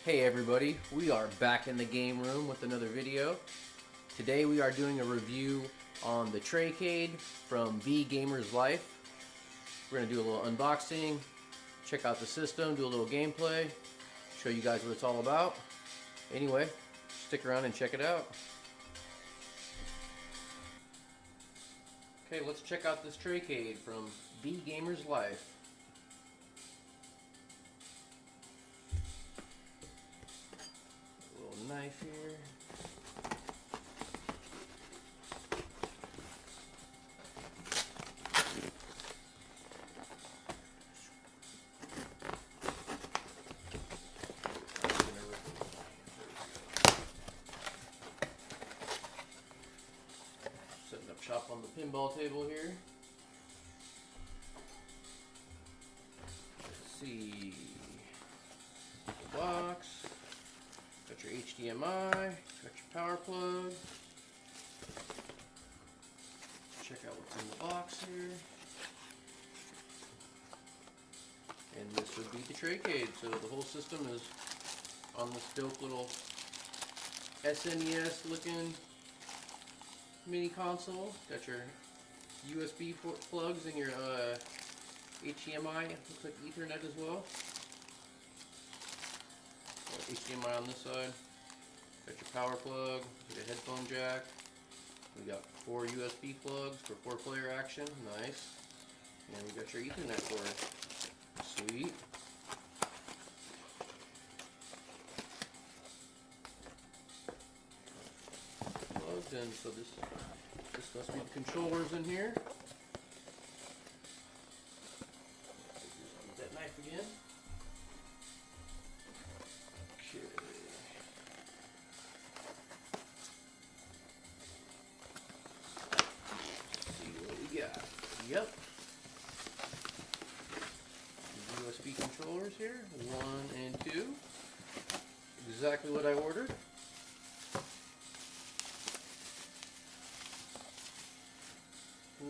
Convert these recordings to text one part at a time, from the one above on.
Hey everybody, we are back in the game room with another video. Today we are doing a review on the Traycade from VGamerzlife. We're going to do a little unboxing, check out the system, do a little gameplay, show you guys what it's all about. Anyway, stick around and check it out. Okay, let's check out this Traycade from VGamerzlife. Knife here. Setting up shop on the pinball table here. Let's see. The box. Got your HDMI, got your power plug. Check out what's in the box here. And this would be the Traycade. So the whole system is on this dope little SNES looking mini console. Got your USB plugs and your HDMI. Looks like Ethernet as well. HDMI on this side, got your power plug, got a headphone jack, we got 4 USB plugs for 4-player action, nice, and we got your Ethernet cord, sweet. Plugged in, so this must be the controllers in here. Use that knife again. Yep. USB controllers here, 1 and 2. Exactly what I ordered.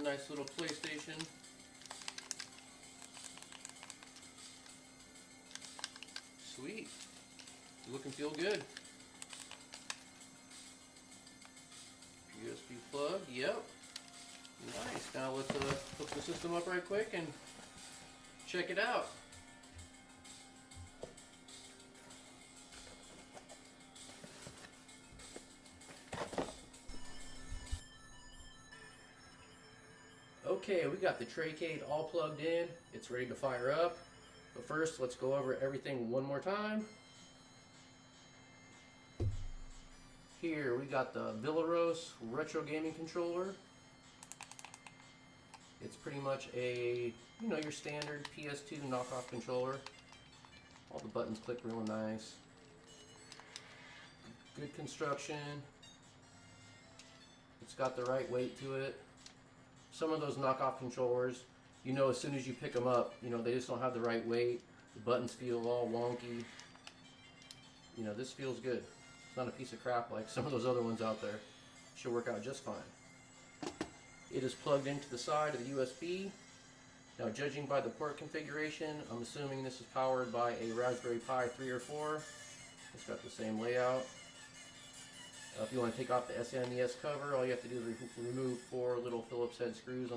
Nice little PlayStation. Sweet. Look and feel good. USB plug, yep. Nice. Now let's hook the system up right quick and check it out. Okay, we got the Traycade all plugged in. It's ready to fire up. But first, let's go over everything one more time. Here we got the Villaros retro gaming controller. It's pretty much a, your standard PS2 knockoff controller. All the buttons click real nice. Good construction. It's got the right weight to it. Some of those knockoff controllers, as soon as you pick them up, they just don't have the right weight. The buttons feel all wonky. This feels good. It's not a piece of crap like some of those other ones out there. Should work out just fine. It is plugged into the side of the USB. Now, judging by the port configuration, I'm assuming this is powered by a Raspberry Pi 3 or 4. It's got the same layout. If you want to take off the SNES cover, all you have to do is remove 4 little Phillips head screws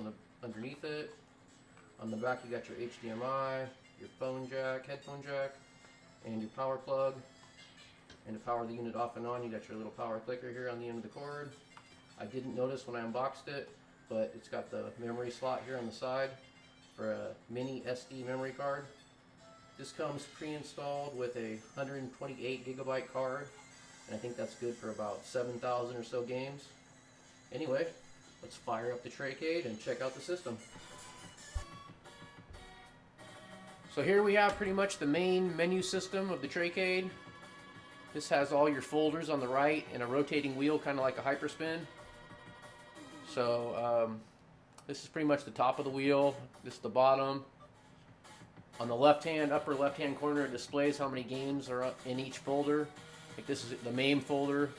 underneath it. On the back, you got your HDMI, your phone jack, headphone jack, and your power plug. And to power the unit off and on, you got your little power clicker here on the end of the cord. I didn't notice when I unboxed it, but it's got the memory slot here on the side for a mini SD memory card. This comes pre-installed with a 128 gigabyte card, and I think that's good for about 7,000 or so games. Anyway, let's fire up the Traycade and check out the system. So here we have pretty much the main menu system of the Traycade. This has all your folders on the right and a rotating wheel, kind of like a hyperspin. So this is pretty much the top of the wheel. This is the bottom. On the upper left hand corner, it displays how many games are in each folder. Like this is the main folder.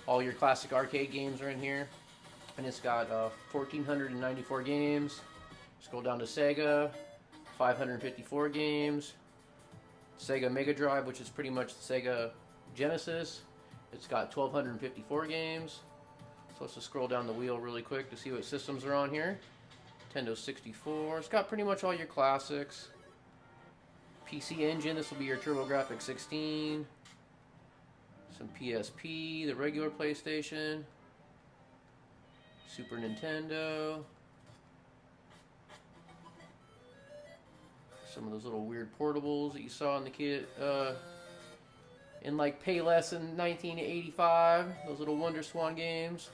All your classic arcade games are in here. And it's got 1,494 games. Scroll down to Sega, 554 games. Sega Mega Drive, which is pretty much the Sega Genesis. It's got 1,254 games. So let's just scroll down the wheel really quick to see what systems are on here. Nintendo 64. It's got pretty much all your classics. PC Engine, this will be your TurboGrafx 16. Some PSP, the regular PlayStation. Super Nintendo. Some of those little weird portables that you saw in the kid in like Payless in 1985. Those little Wonder Swan games.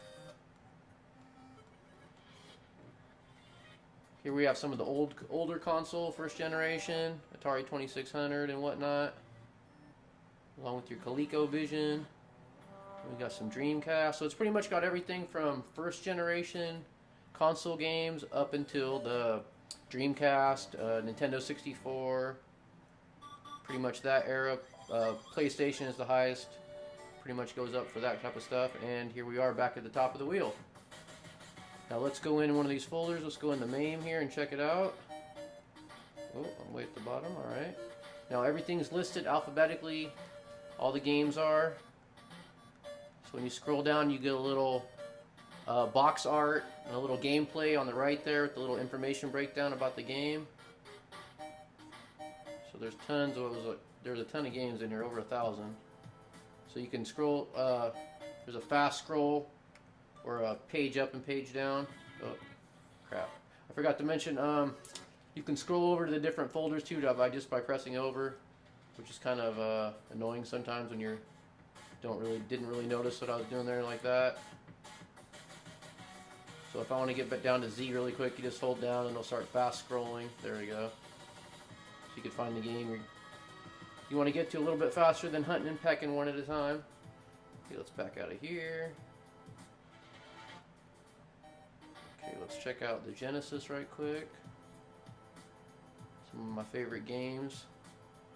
Here we have some of the older console, first generation, Atari 2600 and whatnot, along with your ColecoVision. We got some Dreamcast, so it's pretty much got everything from first generation console games up until the Dreamcast, Nintendo 64, pretty much that era. PlayStation is the highest, pretty much goes up for that type of stuff. And here we are back at the top of the wheel. Now let's go in one of these folders. Let's go in the MAME here and check it out. Oh, I'm way at the bottom. All right. Now everything's listed alphabetically. All the games are. So when you scroll down, you get a little box art and a little gameplay on the right there with the little information breakdown about the game. So there's tons of there's a ton of games in here, over 1,000. So you can scroll. There's a fast scroll or a page up and page down. Oh, crap! I forgot to mention. You can scroll over to the different folders too just by pressing over, which is kind of annoying sometimes when you didn't really notice what I was doing there like that. So if I want to get back down to Z really quick, you just hold down and it'll start fast scrolling. There we go. So you can find the game you want to get to a little bit faster than hunting and pecking one at a time. Okay, let's back out of here. Okay, let's check out the Genesis right quick. Some of my favorite games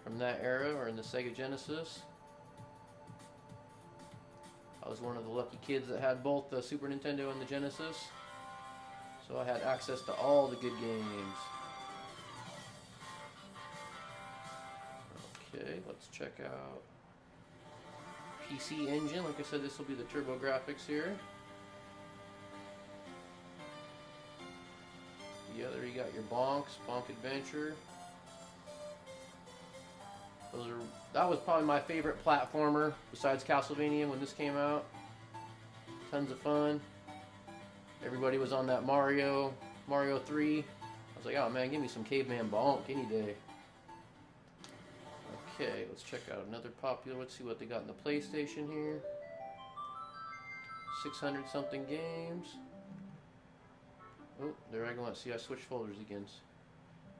from that era are in the Sega Genesis. I was one of the lucky kids that had both the Super Nintendo and the Genesis, so I had access to all the good games. Okay, let's check out PC Engine. Like I said, this will be the TurboGrafx here. Yeah, there you got your Bonk Adventure. That was probably my favorite platformer besides Castlevania when this came out. Tons of fun. Everybody was on that Mario 3. I was like, oh man, give me some Caveman Bonk any day. Okay, let's check out another popular. Let's see what they got in the PlayStation here. 600 something games. Oh, there I go. Let's see, I switched folders again.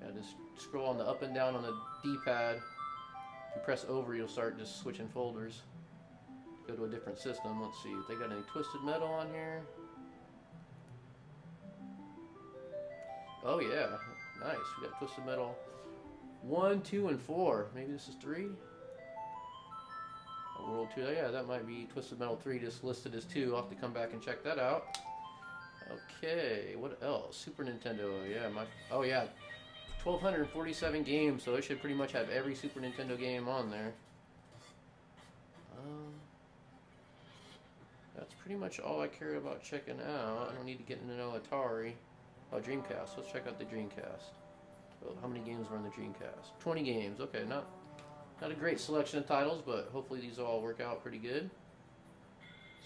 Yeah, just scroll on the up and down on the D-pad. If you press over, you'll start just switching folders. Go to a different system. Let's see if they got any Twisted Metal on here. Oh yeah, nice. We got Twisted Metal 1, 2, and 4. Maybe this is 3. World 2. Yeah, that might be Twisted Metal 3, just listed as 2. I'll have to come back and check that out. Okay, what else? Super Nintendo. Yeah, oh yeah, 1,247 games. So it should pretty much have every Super Nintendo game on there. That's pretty much all I care about checking out. I don't need to get into no Atari. Oh, Dreamcast. Let's check out the Dreamcast. Well, how many games were in the Dreamcast? 20 games. Okay, not a great selection of titles, but hopefully these all work out pretty good.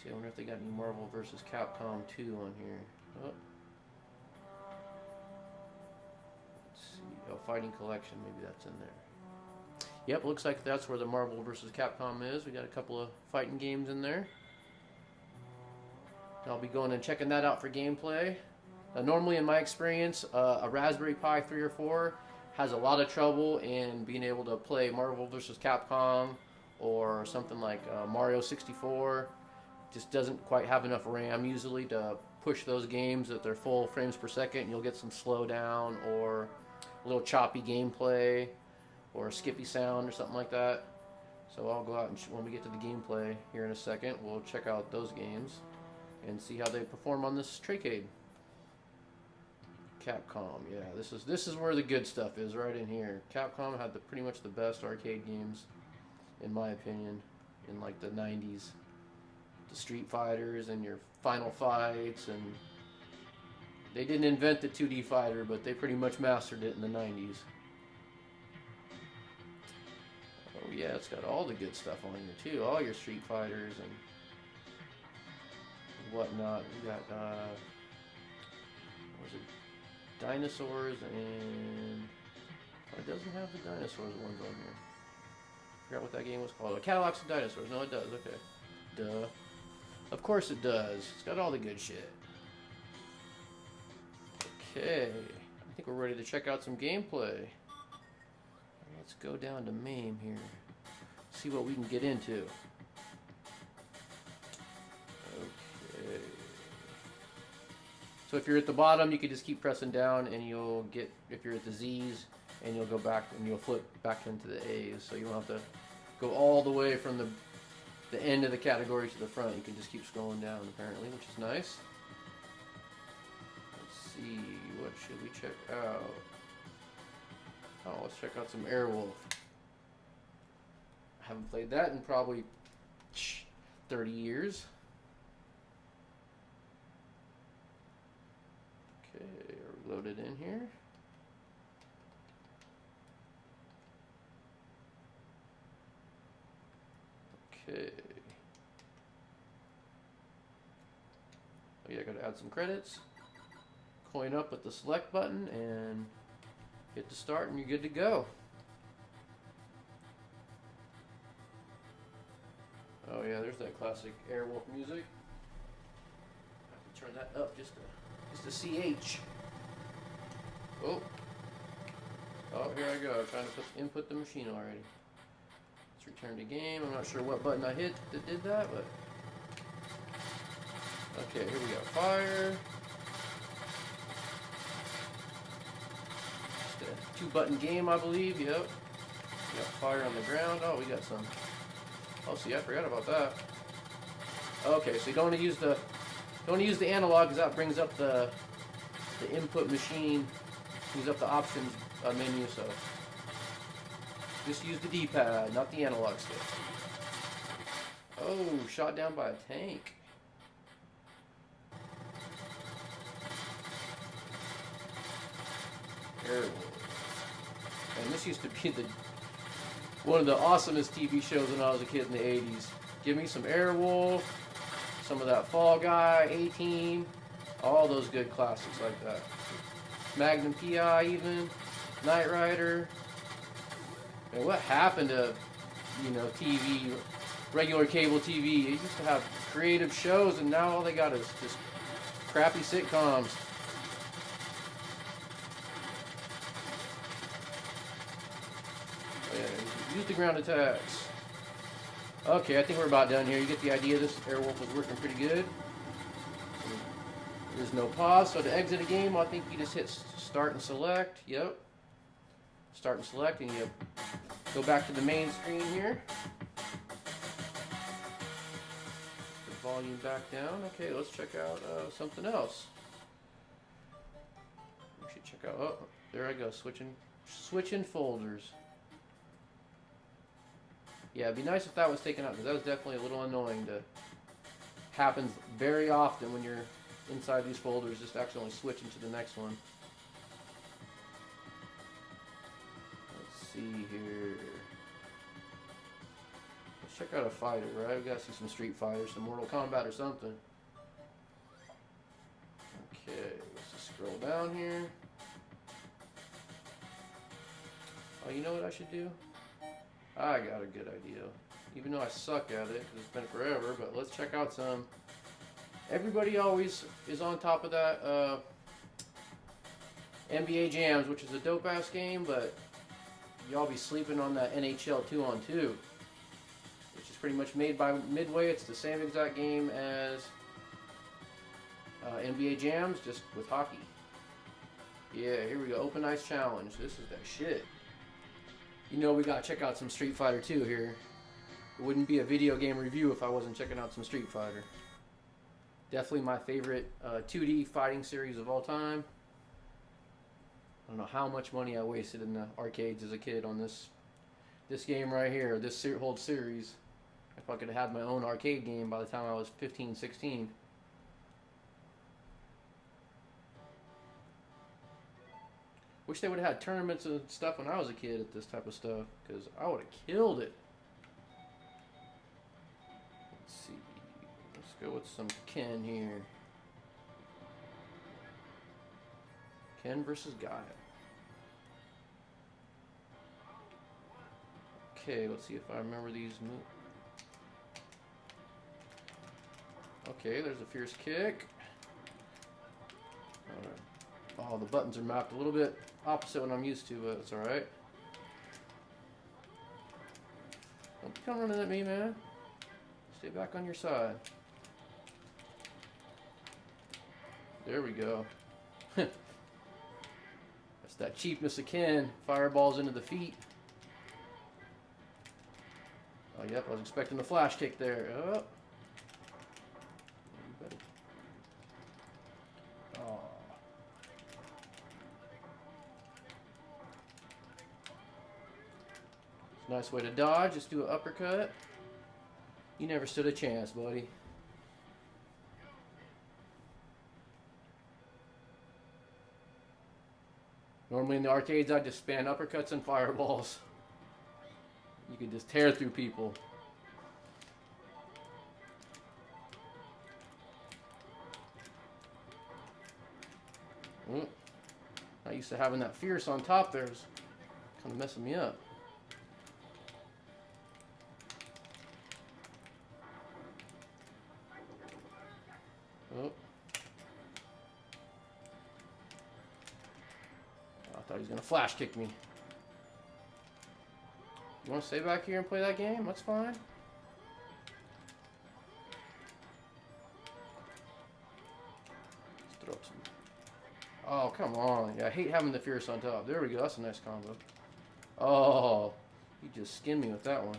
See, I wonder if they got any Marvel vs. Capcom 2 on here. Oh. Let's see. Oh, Fighting Collection. Maybe that's in there. Yep, looks like that's where the Marvel vs. Capcom is. We got a couple of fighting games in there. I'll be going and checking that out for gameplay. Normally, in my experience, a Raspberry Pi 3 or 4 has a lot of trouble in being able to play Marvel vs. Capcom or something like Mario 64. Just doesn't quite have enough RAM usually to push those games at their full frames per second. And you'll get some slowdown or a little choppy gameplay or a skippy sound or something like that. So I'll go out and when we get to the gameplay here in a second, we'll check out those games and see how they perform on this Traycade. Capcom, yeah, this is where the good stuff is, right in here. Capcom had pretty much the best arcade games, in my opinion, in like the 90s. The Street Fighters and your Final Fights, and they didn't invent the 2D fighter, but they pretty much mastered it in the 90s. Oh yeah, it's got all the good stuff on here too, all your Street Fighters and whatnot. We got what was it? Dinosaurs, and oh, it doesn't have the dinosaurs ones on here. Forgot what that game was called. Oh, Cadillacs and Dinosaurs. No, it does. Okay. Duh. Of course it does. It's got all the good shit. Okay. I think we're ready to check out some gameplay. Let's go down to MAME here. See what we can get into. Okay. So if you're at the bottom, you can just keep pressing down and you'll get, if you're at the Z's, and you'll go back and you'll flip back into the A's. So you don't have to go all the way from the end of the category to the front. You can just keep scrolling down apparently, which is nice. Let's see, what should we check out? Oh, let's check out some Airwolf. I haven't played that in probably 30 years. Okay, are we loaded in here? Okay. Oh yeah, gotta add some credits. Coin up with the select button and hit the start and you're good to go. Oh yeah, there's that classic Airwolf music. I have to turn that up just a CH. Oh. Oh, here I go. Trying to input the machine already. Let's return to game. I'm not sure what button I hit that did that, but okay, here we go. Fire. Just a 2-button game, I believe. Yep. We got fire on the ground. Oh, we got some. Oh, see, I forgot about that. Okay, so you don't want to use the analog because that brings up the input machine, brings up the options menu. So just use the D-pad, not the analog stick. Oh, shot down by a tank. Airwolf. And this used to be one of the awesomest TV shows when I was a kid in the 80s. Give me some Airwolf, some of that Fall Guy, A-Team, all those good classics like that. Magnum P.I. even, Knight Rider. And what happened to, you know, TV, regular cable TV? They used to have creative shows, and now all they got is just crappy sitcoms. Yeah, use the ground attacks. Okay, I think we're about done here. You get the idea. This Airwolf was working pretty good. There's no pause, so to exit a game, I think you just hit start and select. Yep. Start and select, and you go back to the main screen here. The volume back down. Okay, let's check out something else. We should check out. Oh, there I go. Switching folders. Yeah, it'd be nice if that was taken out because that was definitely a little annoying. Happens very often when you're inside these folders, just accidentally switching to the next one. Let's see here. Let's check out a fighter, right? We gotta see some Street Fighter, some Mortal Kombat or something. Okay, let's just scroll down here. Oh, you know what I should do? I got a good idea. Even though I suck at it, because it's been forever, but let's check out some. Everybody always is on top of that NBA Jams, which is a dope-ass game, but y'all be sleeping on that NHL 2-on-2, which is pretty much made by Midway. It's the same exact game as NBA Jams, just with hockey. Yeah, here we go. Open Ice Challenge. This is that shit. You know we gotta check out some Street Fighter 2 here. It wouldn't be a video game review if I wasn't checking out some Street Fighter. Definitely my favorite 2D fighting series of all time. I don't know how much money I wasted in the arcades as a kid on this game right here, this whole series. If I could have had my own arcade game by the time I was 15, 16. Wish they would have had tournaments and stuff when I was a kid at this type of stuff, because I would have killed it. Let's see. Let's go with some Ken here. Ken versus Guy. Okay, let's see if I remember these moves. Okay, there's a fierce kick. Alright. Oh, the buttons are mapped a little bit opposite what I'm used to, but it's alright. Don't come running at me, man. Stay back on your side. There we go. That's that cheapness again. Fireballs into the feet. Oh, yep, I was expecting the flash kick there. Oh. Oh. It's a nice way to dodge. Just do an uppercut. You never stood a chance, buddy. Normally in the arcades, I just spam uppercuts and fireballs. You could just tear through people. Not used to having that fierce on top there. It's kind of messing me up. Oh. I thought he was going to flash kick me. You want to stay back here and play that game? That's fine. Let's throw up some. Oh, come on. Yeah, I hate having the fierce on top. There we go. That's a nice combo. Oh, you just skinned me with that one.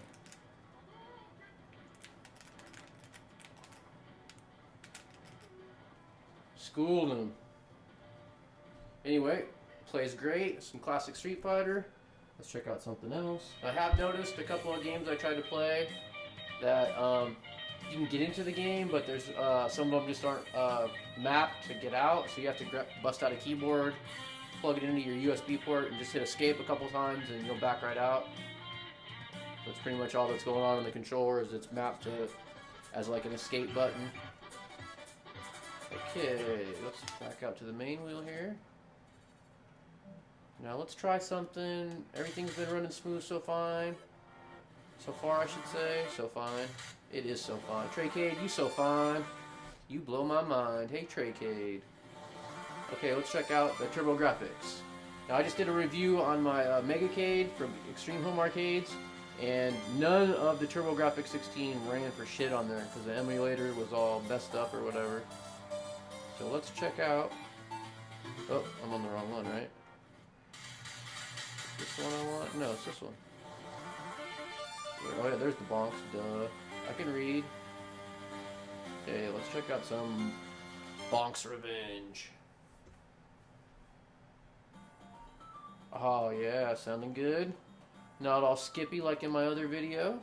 Schooled him. Anyway, plays great. Some classic Street Fighter. Let's check out something else. I have noticed a couple of games I tried to play that you can get into the game, but there's some of them just aren't mapped to get out. So you have to bust out a keyboard, plug it into your USB port, and just hit escape a couple times, and you'll back right out. That's pretty much all that's going on in the controller. Is it's mapped to as like an escape button. Okay, let's back out to the main wheel here. Now let's try something. Everything's been running smooth so fine. So far, I should say. So fine. It is so fine. Traycade, you so fine. You blow my mind. Hey, Traycade. Okay, let's check out the Turbo Graphics. Now, I just did a review on my Megacade from Extreme Home Arcades, and none of the Turbo Graphics 16 ran for shit on there because the emulator was all messed up or whatever. So let's check out. Oh, I'm on the wrong one, right? This one I want? No, it's this one. Oh yeah, there's the bonks. Duh. I can read. Okay, let's check out some Bonk's Revenge. Oh yeah, sounding good. Not all skippy like in my other video.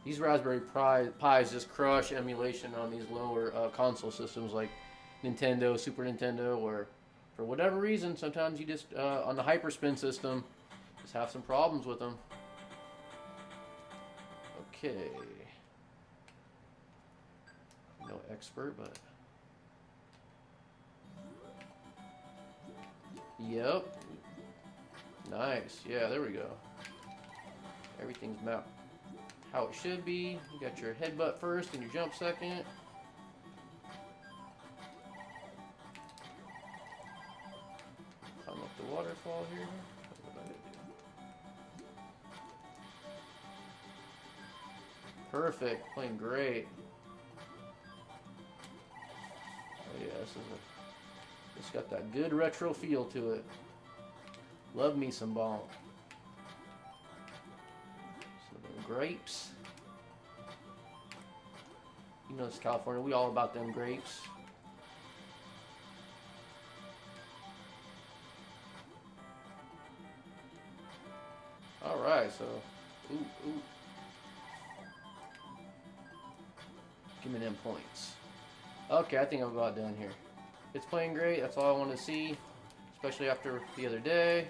These Raspberry Pis just crush emulation on these lower console systems like Nintendo, Super Nintendo, or for whatever reason, sometimes you just, on the Hyperspin system, just have some problems with them. Okay. No expert, but... Yep. Nice. Yeah, there we go. Everything's mapped how it should be. You got your headbutt first and your jump second. Climb up the waterfall here. What did I do? Perfect. Playing great. Oh yeah, this is it's got that good retro feel to it. Love me some bonk. Some grapes. You You know, it's California. We all about them grapes. Alright, so... Ooh. Give me them points. Okay, I think I'm about done here. It's playing great. That's all I want to see. Especially after the other day.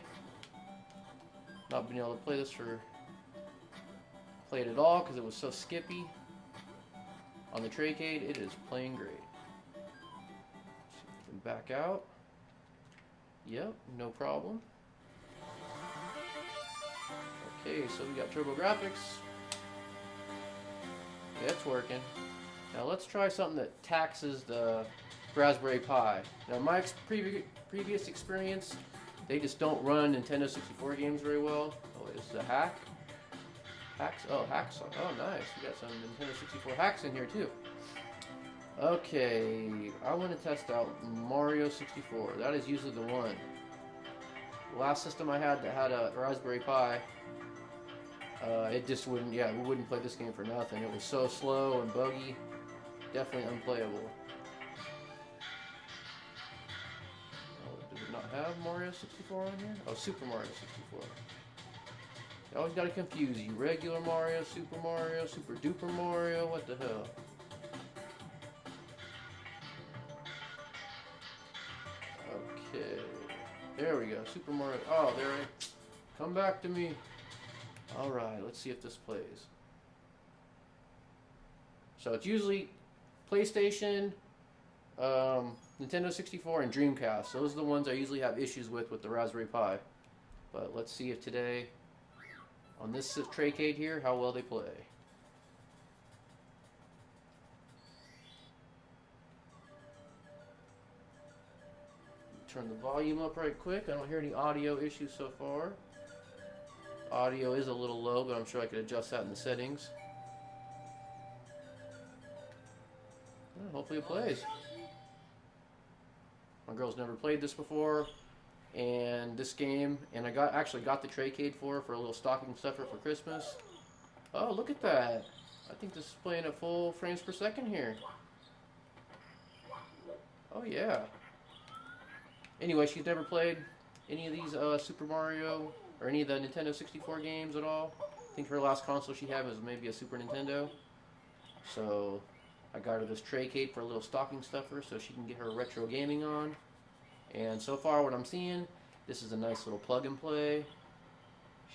Not being able to play it at all because it was so skippy. On the Traycade, it is playing great. See if we can back out. Yep, no problem. Okay, so we got turbo graphics. Yeah, it's working. Now let's try something that taxes the Raspberry Pi. Now my previous experience, they just don't run Nintendo 64 games very well. Oh, is the hack? Hacks? Oh, hacks. Oh, nice. We got some Nintendo 64 hacks in here too. Okay, I want to test out Mario 64. That is usually the one. The last system I had that had a Raspberry Pi, it just wouldn't, yeah, we wouldn't play this game for nothing. It was so slow and buggy. Definitely unplayable. Oh, does it not have Mario 64 on here? Oh, Super Mario 64. You always gotta confuse you. Regular Mario, Super Duper Mario, what the hell? Okay. There we go. Super Mario. Oh, there I... Come back to me. Alright, let's see if this plays. So it's usually PlayStation, Nintendo 64, and Dreamcast. Those are the ones I usually have issues with the Raspberry Pi. But let's see if today, on this Traycade here, how well they play. Turn the volume up right quick. I don't hear any audio issues so far. Audio is a little low, but I'm sure I could adjust that in the settings. Well, hopefully it plays. My girl's never played this before, and this game, and I actually got the Traycade for a little stocking stuffer for Christmas. Oh, look at that! I think this is playing at full frames per second here. Oh yeah. Anyway, she's never played any of these Super Mario or any of the Nintendo 64 games at all. I think her last console she had was maybe a Super Nintendo. So I got her this Traycade for a little stocking stuffer so she can get her retro gaming on. And so far what I'm seeing, this is a nice little plug and play.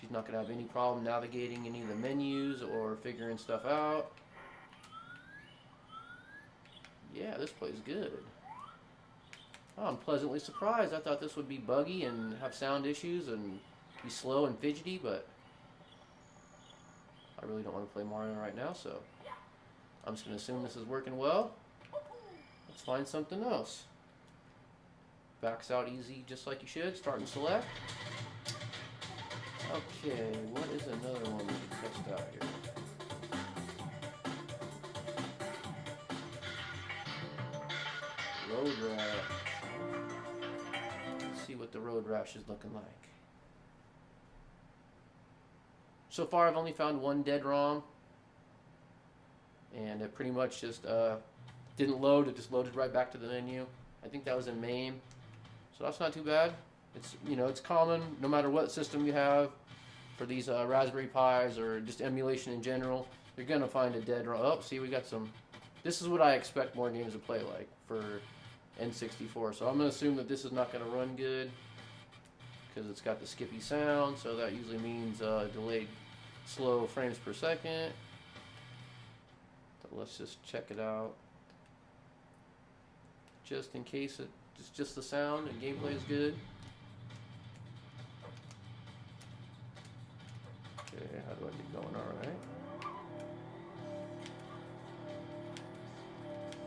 She's not going to have any problem navigating any of the menus or figuring stuff out. Yeah, this plays good. Oh, I'm pleasantly surprised. I thought this would be buggy and have sound issues and be slow and fidgety, but I really don't want to play Mario right now, so I'm just going to assume this is working well. Let's find something else. Backs out easy just like you should. Start and select. Okay, what is another one we can test out here? Road Rash. Let's see what the Road Rash is looking like. So far I've only found one dead ROM, and it pretty much just didn't load. It just loaded right back to the menu. I think that was in MAME, so that's not too bad. It's, you know, it's common no matter what system you have for these Raspberry Pis or just emulation in general. You're gonna find a dead ROM. Oh, see, we got some. This is what I expect more games to play like for N64. So I'm gonna assume that this is not gonna run good because it's got the skippy sound. So that usually means delayed, slow frames per second. So let's just check it out, just in case it's just the sound and gameplay is good. Okay, how do I get going? All right.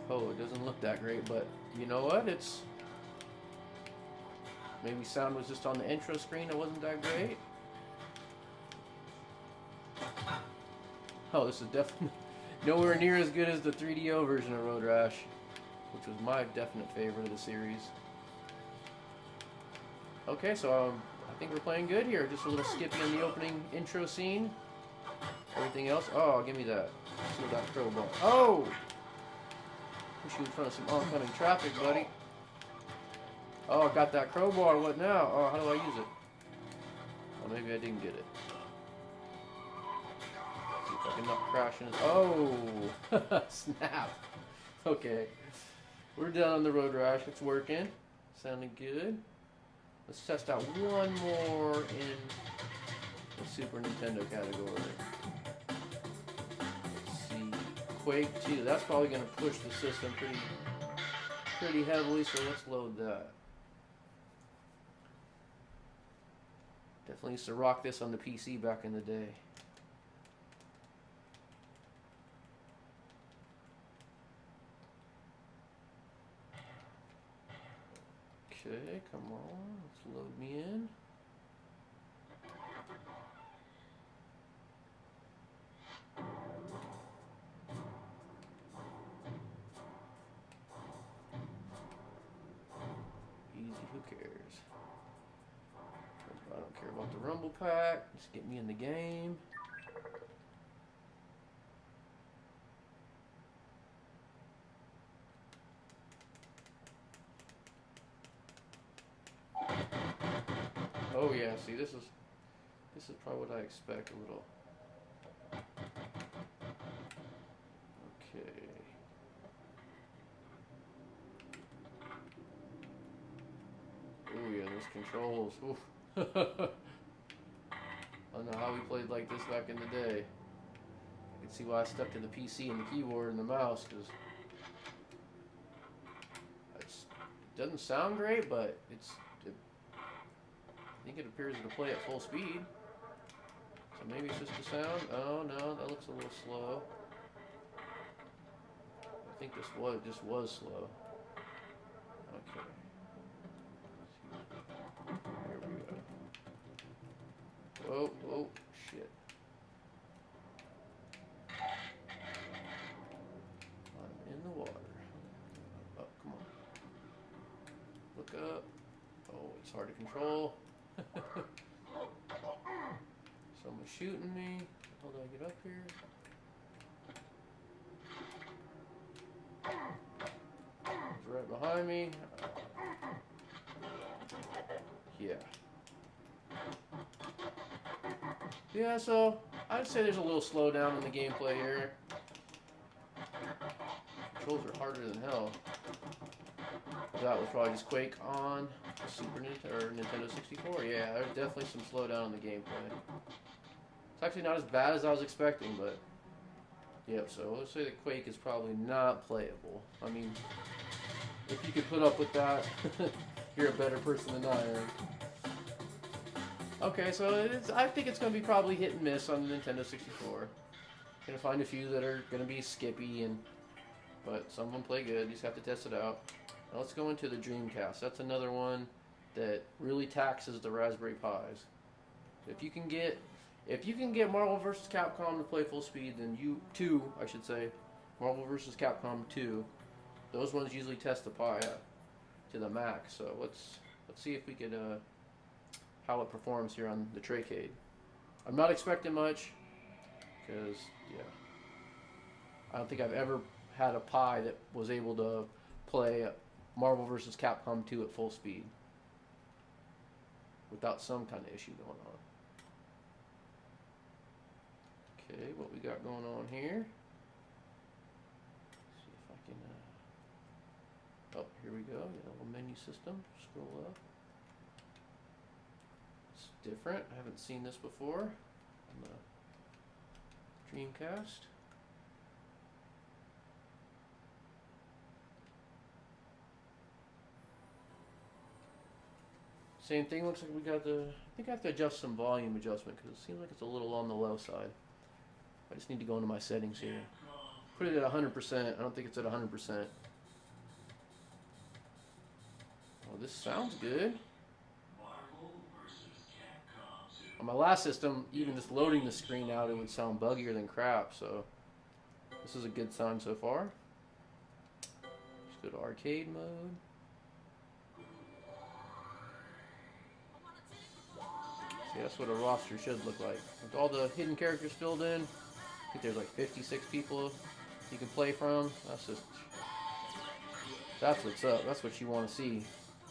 Oh, it doesn't look that great, but you know what? It's maybe sound was just on the intro screen. It wasn't that great. Oh, this is definitely nowhere near as good as the 3DO version of Road Rash, which was my definite favorite of the series. Okay, so I think we're playing good here. Just a little skippy on the opening intro scene. Everything else, oh, give me that. Let's see that crowbar. Oh! Push you in front of some oncoming traffic, buddy. Oh, I got that crowbar. What now? Oh, how do I use it? Oh, maybe I didn't get it. See if I can not crash in. Oh, snap. Okay, we're down on the road, Rash. It's working. Sounding good. Let's test out one more in the Super Nintendo category. Let's see, Quake 2. That's probably going to push the system pretty heavily. So let's load that. Definitely used to rock this on the PC back in the day. Okay, come on, let's load me in. Easy, who cares? I don't care about the Rumble Pack, just get me in the game. Oh yeah, see this is probably what I expect a little. Okay. Oh yeah, those controls. Oof. I don't know how we played like this back in the day. I can see why I stuck to the PC and the keyboard and the mouse, because it doesn't sound great, but I think it appears to play at full speed. So maybe it's just the sound. Oh no, that looks a little slow. I think this just was slow. Okay. Here we go. Whoa, whoa, shit. I'm in the water. Oh, come on. Look up. Oh, it's hard to control. Someone's shooting me. How do I get up here? He's right behind me. Yeah. Yeah, so I'd say there's a little slowdown in the gameplay here. Controls are harder than hell. That was probably just Quake on Super Nintendo or Nintendo 64. Yeah, there's definitely some slowdown in the gameplay. It's actually not as bad as I was expecting, but yeah. So let's say that Quake is probably not playable. I mean, if you could put up with that, you're a better person than I am. Okay, so I think it's going to be probably hit and miss on the Nintendo 64. Gonna find a few that are going to be skippy, but some of them play good. You just have to test it out. Now let's go into the Dreamcast. That's another one that really taxes the Raspberry Pis. If you can get Marvel vs. Capcom to play full speed, then I should say, Marvel vs. Capcom 2, those ones usually test the Pi to the max. So let's see if we could how it performs here on the Traycade. I'm not expecting much, because yeah, I don't think I've ever had a Pi that was able to play Marvel vs. Capcom 2 at full speed without some kind of issue going on. Okay, what we got going on here? See if I can. Oh, here we go. Yeah, little menu system. Scroll up. It's different. I haven't seen this before on the Dreamcast. Same thing, looks like we got I think I have to adjust some volume adjustment because it seems like it's a little on the low side. I just need to go into my settings here. Put it at 100%. I don't think it's at 100%. Oh, this sounds good. On my last system, even just loading the screen out, it would sound buggier than crap, so this is a good sign so far. Let's go to arcade mode. See, that's what a roster should look like. With all the hidden characters filled in, I think there's like 56 people you can play from. That's just That's what's up. That's what you want to see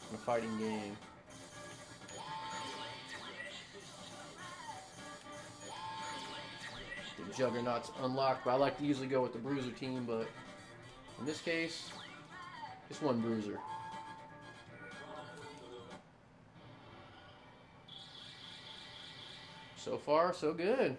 in a fighting game. The Juggernaut's unlocked, but I like to usually go with the Bruiser team, but in this case, just one Bruiser. So far, so good.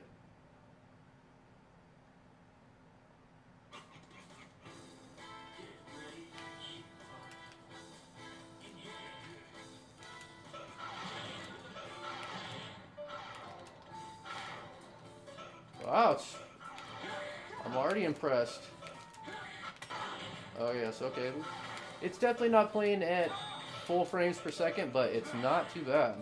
Wow, I'm already impressed. Oh yes, okay. It's definitely not playing at full frames per second, but it's not too bad.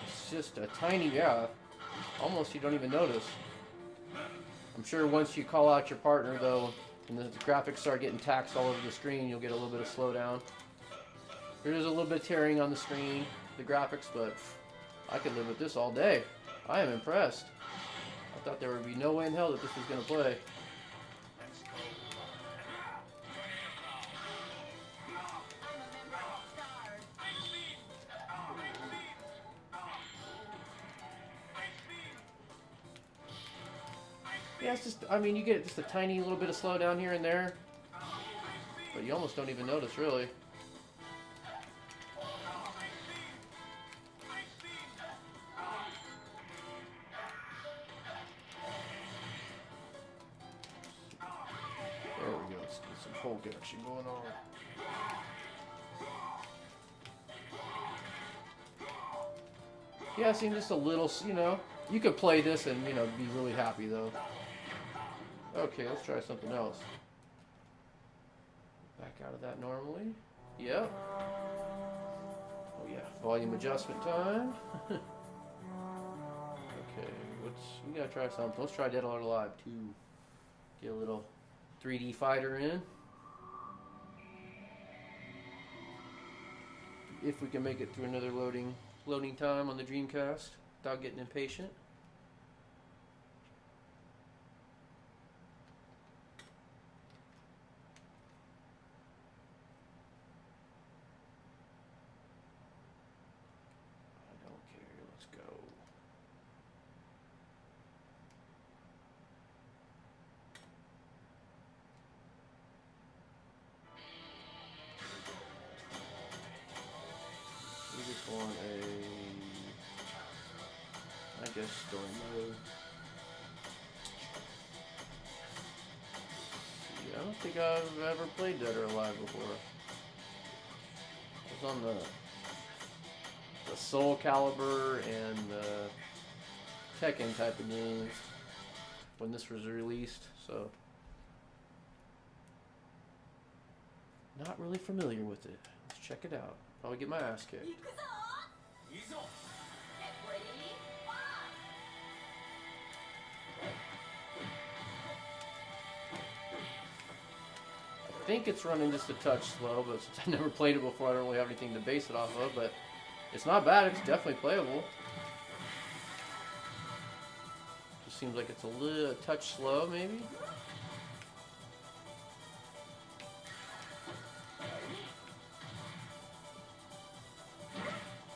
It's just a tiny, yeah, almost you don't even notice. I'm sure once you call out your partner though, and the graphics start getting taxed all over the screen, you'll get a little bit of slowdown. There's a little bit of tearing on the screen, the graphics, but I could live with this all day. I am impressed. I thought there would be no way in hell that this was going to play. Yeah, it's just, I mean, you get just a tiny little bit of slowdown here and there, but you almost don't even notice, really. There we go, let's get some Hulk action going on. Yeah, it seems just a little, you know, you could play this and, you know, be really happy, though. Okay, let's try something else. Back out of that normally. Yep. Oh yeah, volume adjustment time. Okay, we gotta try something. Let's try Dead or Alive 2. Get a little 3D fighter in. If we can make it through another loading time on the Dreamcast without getting impatient. On a, I guess, story mode. Yeah, I don't think I've ever played Dead or Alive before. It was on the Soul Calibur and the Tekken type of games when this was released, so not really familiar with it. Let's check it out. Probably get my ass kicked. I think it's running just a touch slow, but since I never played it before, I don't really have anything to base it off of, but it's not bad. It's definitely playable. Just seems like it's a little touch slow, maybe.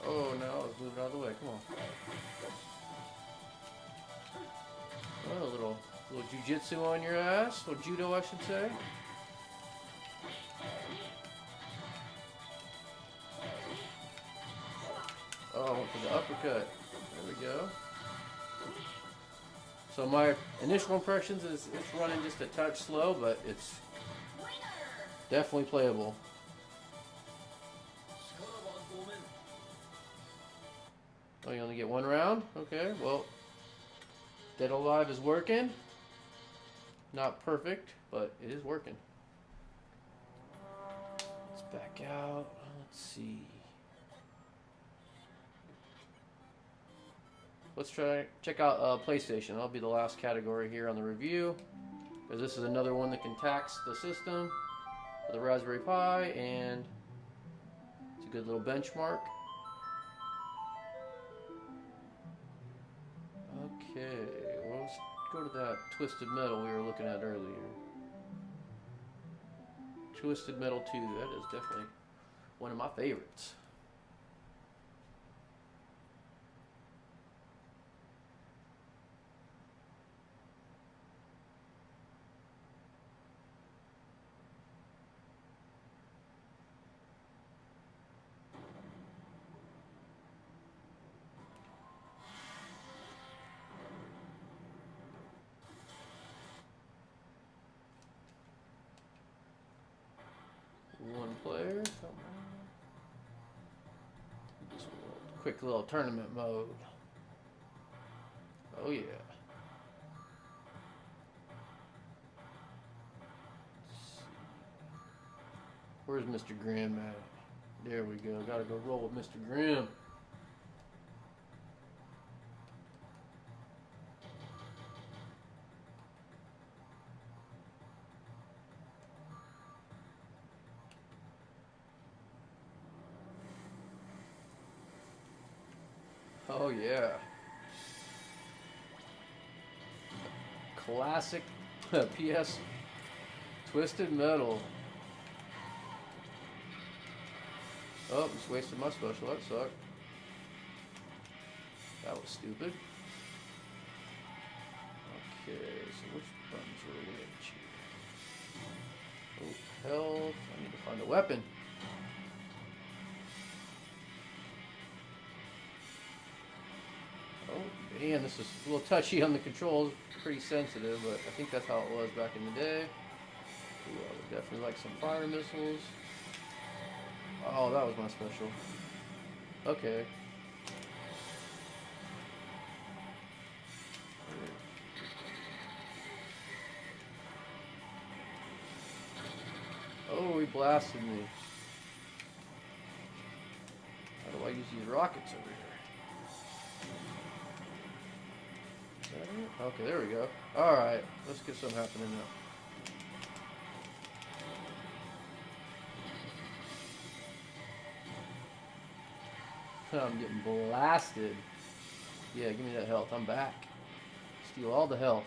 Oh no, I was moving out of the way. Come on. Oh, a little jiu-jitsu on your ass, or judo, I should say. Oh, went for the uppercut. There we go. So my initial impressions is it's running just a touch slow, but it's definitely playable. Oh, you only get one round? Okay, well, Dead or Alive is working. Not perfect, but it is working. Let's back out. Let's see. Let's check out PlayStation. That'll be the last category here on the review, because this is another one that can tax the system with a Raspberry Pi, and it's a good little benchmark. Okay, well, let's go to that Twisted Metal we were looking at earlier. Twisted Metal 2, that is definitely one of my favorites. One player, come on. Just a quick little tournament mode. Oh yeah. Where's Mr. Grimm at? There we go. Gotta go roll with Mr. Grimm. Oh yeah. Classic PS Twisted Metal. Oh, just wasted my special. That sucked. That was stupid. Okay, so which buttons are which here? Oh, health. I need to find a weapon. Oh, man, this is a little touchy on the controls. Pretty sensitive, but I think that's how it was back in the day. Ooh, I would definitely like some fire missiles. Oh, that was my special. Okay. Oh, he blasted me. How do I use these rockets over here? Is that it? Okay, there we go. Alright, let's get something happening now. I'm getting blasted. Yeah, give me that health. I'm back. Steal all the health.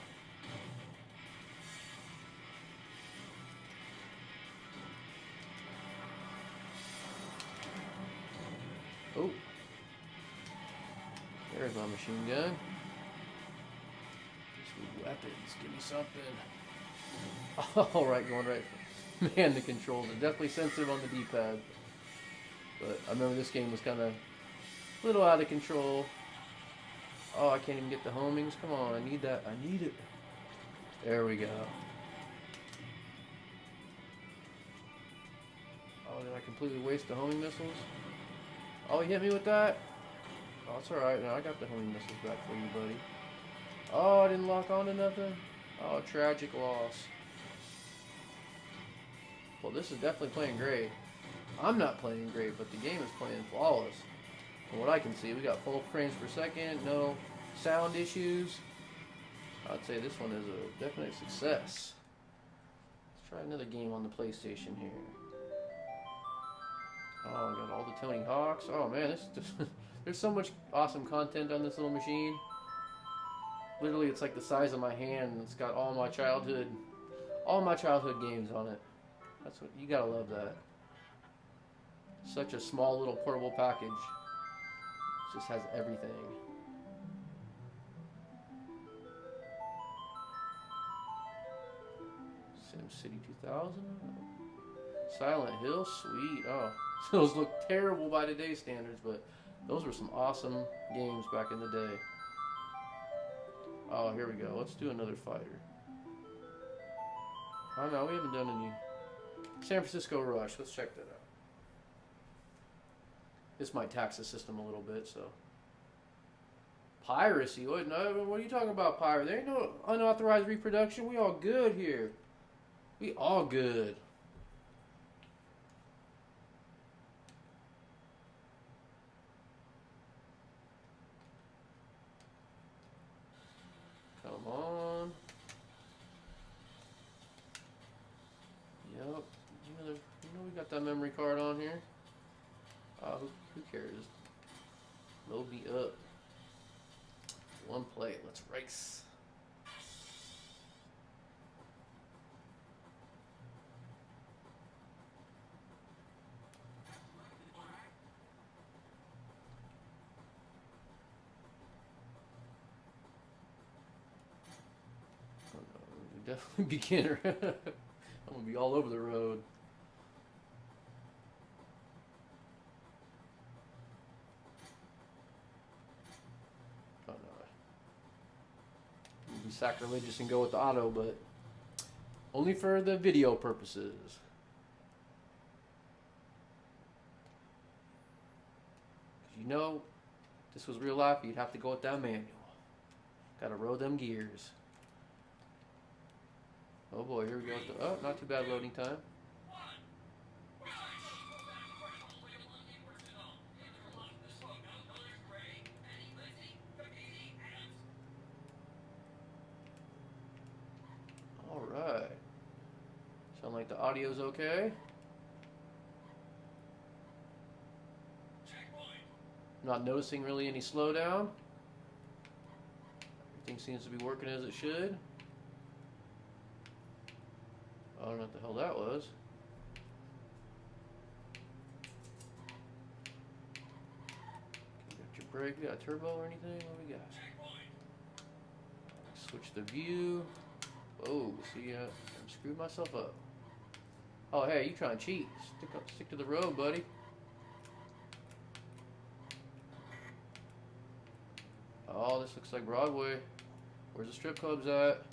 Oh. There's my machine gun. Just weapons. Give me something. Alright, going right. Man, the controls are definitely sensitive on the D-pad. But I remember this game was kind of a little out of control. Oh, I can't even get the homings. Come on, I need that. I need it. There we go. Oh, did I completely waste the homing missiles? Oh, he hit me with that? Oh, it's alright. Now I got the homing missiles back for you, buddy. Oh, I didn't lock onto nothing? Oh, tragic loss. Well, this is definitely playing great. I'm not playing great, but the game is playing flawless. From what I can see, we got full frames per second, no sound issues. I'd say this one is a definite success. Let's try another game on the PlayStation here. Oh, I got all the Tony Hawks. Oh man, this just there's so much awesome content on this little machine. Literally, it's like the size of my hand, and it's got all my childhood games on it. That's what you gotta love that. Such a small little portable package. It just has everything. SimCity 2000. Silent Hill, sweet. Oh, those look terrible by today's standards, but those were some awesome games back in the day. Oh, here we go. Let's do another fighter. Oh no, we haven't done any. San Francisco Rush. Let's check that out. This might tax the system a little bit, so. Piracy? What? No, what are you talking about, piracy? There ain't no unauthorized reproduction. We all good here. We all good. Come on. Yep. You know we got that memory card on here. Who cares? Load me up. One play. Let's race. definitely beginner. I'm gonna be all over the road. Oh no. Be sacrilegious and go with the auto, but only for the video purposes. You know, if this was real life, you'd have to go with that manual. Gotta roll them gears. Oh boy, here we go. Oh, not too bad loading time. Alright. Sound like the audio's okay. Not noticing really any slowdown. Everything seems to be working as it should. I don't know what the hell that was. Got your brake, we got a turbo or anything? What do we got? Switch the view. Oh, see, I screwed myself up. Oh, hey, you trying to cheat. Stick to the road, buddy. Oh, this looks like Broadway. Where's the strip clubs at?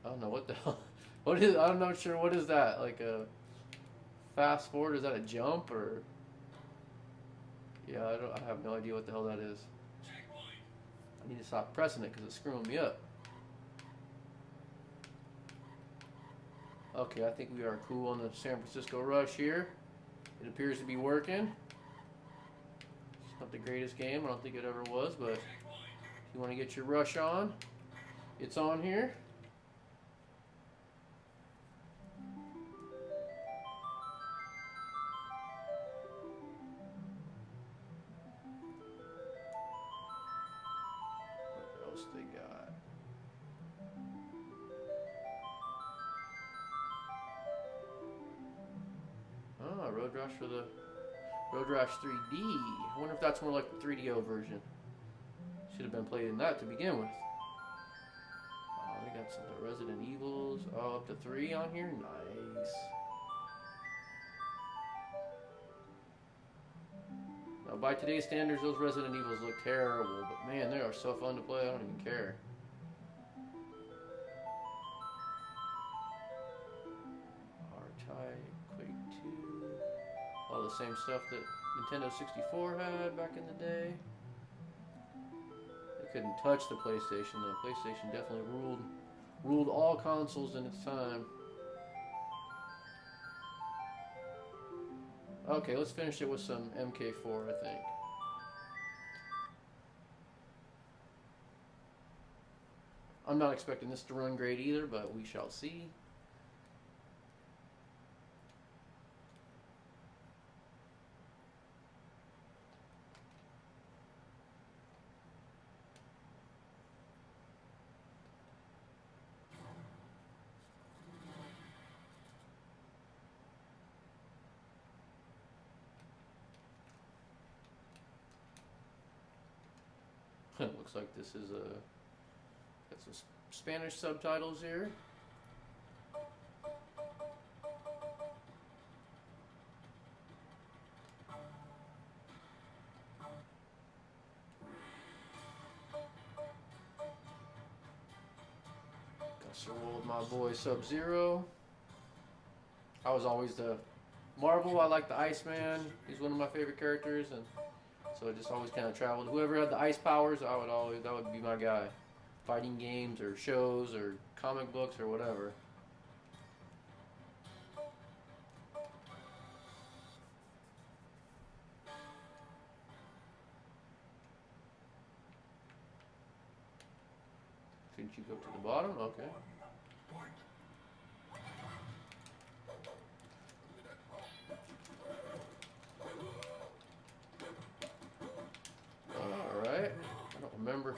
I don't know what the hell. What is? I'm not sure. What is that? Like a fast forward? Is that a jump or? Yeah, I have no idea what the hell that is. I need to stop pressing it because it's screwing me up. Okay, I think we are cool on the San Francisco Rush here. It appears to be working. It's not the greatest game. I don't think it ever was, but if you want to get your Rush on, it's on here. What else they got? Oh, Road Rash for the Road Rash 3D. I wonder if that's more like the 3DO version. Should have been played in that to begin with. Oh, we got some Resident Evils. Oh, up to 3 on here. Nice. Now, by today's standards, those Resident Evils look terrible, but man, they are so fun to play. I don't even care. Quake 2. All the same stuff that Nintendo 64 had back in the day. They couldn't touch the PlayStation though. PlayStation definitely ruled all consoles in its time. Okay, let's finish it with some MK4, I think. I'm not expecting this to run great either, but we shall see. It looks like this is got some Spanish subtitles here. Got some old my boy Sub-Zero. I was always the Marvel. I like the Iceman. He's one of my favorite characters, and so I just always kind of traveled. Whoever had the ice powers, that would be my guy. Fighting games or shows or comic books or whatever. Couldn't you go to the bottom? Okay. Alright. I don't remember.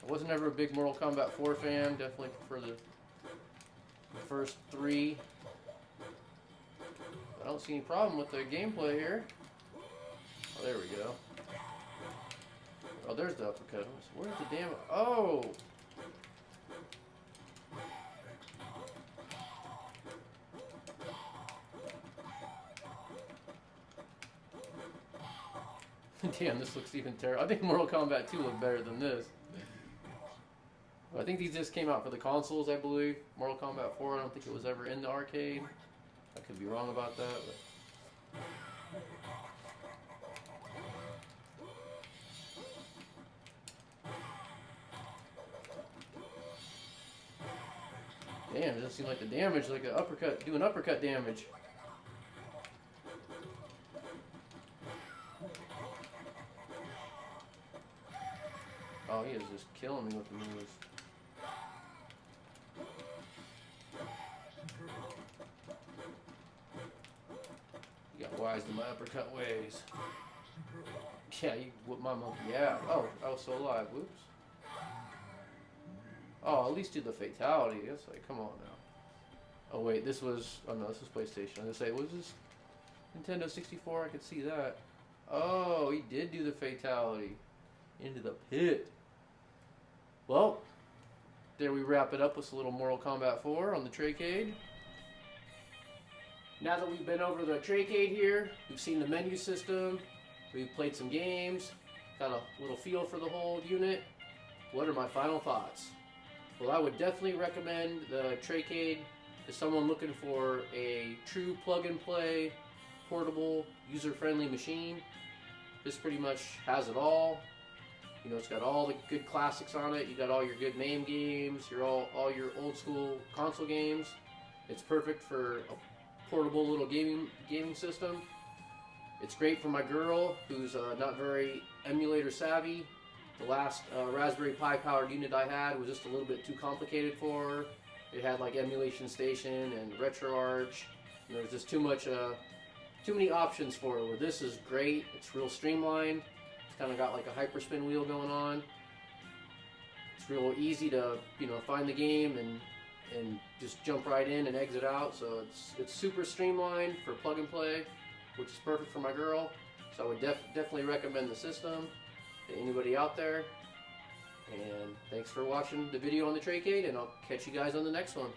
I wasn't ever a big Mortal Kombat 4 fan. Definitely prefer the first 3. I don't see any problem with the gameplay here. Oh, there we go. Oh, there's the uppercut. Where's the damn... Oh! Damn, this looks even terrible. I think Mortal Kombat 2 looked better than this. I think these just came out for the consoles, I believe. Mortal Kombat 4, I don't think it was ever in the arcade. I could be wrong about that, but... Damn, it doesn't seem like the damage, like an uppercut, doing uppercut damage. Oh, he is just killing me with the moves. You got wise to my uppercut ways. Yeah, you whooped my monkey out. Oh, I was still alive. Whoops. Oh, at least do the fatality. That's like, come on now. Oh wait, this was, oh no, this was PlayStation. I was gonna say, was this Nintendo 64? I could see that. Oh, he did do the fatality. Into the pit. Well, there we wrap it up with a little Mortal Kombat 4 on the Traycade. Now that we've been over the Traycade here, we've seen the menu system, we've played some games, got a little feel for the whole unit. What are my final thoughts? Well, I would definitely recommend the Traycade to someone looking for a true plug-and-play, portable, user-friendly machine. This pretty much has it all. You know, it's got all the good classics on it. You got all your good name games, all your old school console games. It's perfect for a portable little gaming system. It's great for my girl who's not very emulator savvy. The last Raspberry Pi powered unit I had was just a little bit too complicated for her. It had like emulation station and RetroArch. And there was just too many options for her. Where this is great. It's real streamlined. It's kind of got like a hyperspin wheel going on. It's real easy to, you know, find the game and just jump right in and exit out. So it's super streamlined for plug and play, which is perfect for my girl. So I would definitely recommend the system to anybody out there. And thanks for watching the video on the Traycade, and I'll catch you guys on the next one.